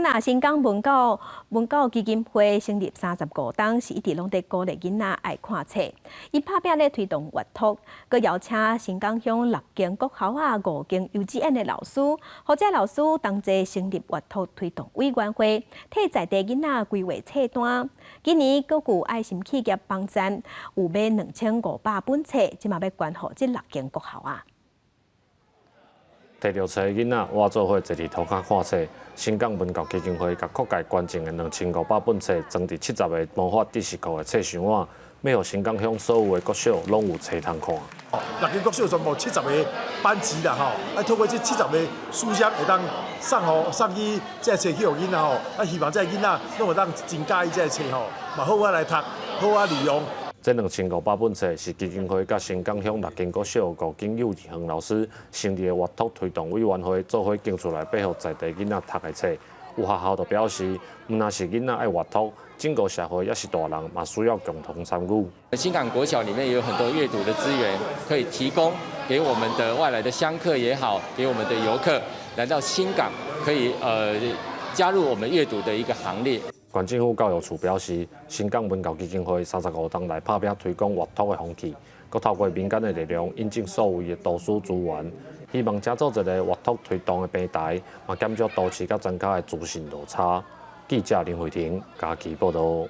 那新港文教基金会成立35档，是一直拢在鼓励囡仔爱看册。伊拍拼咧推动阅读，佮邀请新港乡6间国小5间幼稚园的老师，或者老师同齐成立阅读推动委员会，替在地囡仔规划册单。今年佫有爱心企业帮赞，有买2500本册，即嘛要捐予这6间国小啊。 摕到册的囡仔，我做伙坐伫涂骹看册。新港文教基金会甲扩界捐赠的2500本册，装伫70个魔法知识库的册箱碗，要互新港乡所有的国小拢有册通看。6间国小全部70个班级啦吼，透过这70个书箱会当送去这册去互囡仔吼，希望这囡仔拢会当真喜欢这册吼，嘛好好来读，好好利用。 这2500本册是基金会甲新港乡6间国小5间幼稚园老师成立的阅读推动委员会做伙竞出来，配合在地囡仔读的册。有学校就表示，毋但是囡仔爱阅读，整个社会也是大人嘛需要共同参与。新港国小里面也有很多阅读的资源，可以提供给我们的外来的乡客也好，给我们的游客来到新港，可以加入我们阅读的一个行列。 县政府教育处表示，新港文教基金会35档来拍拼推广阅读的风气，佮透过民间的力量引进所有的图书资源，希望建造一个阅读推动的平台，嘛减少都市甲庄脚的资讯落差。记者林慧婷，嘉义报道。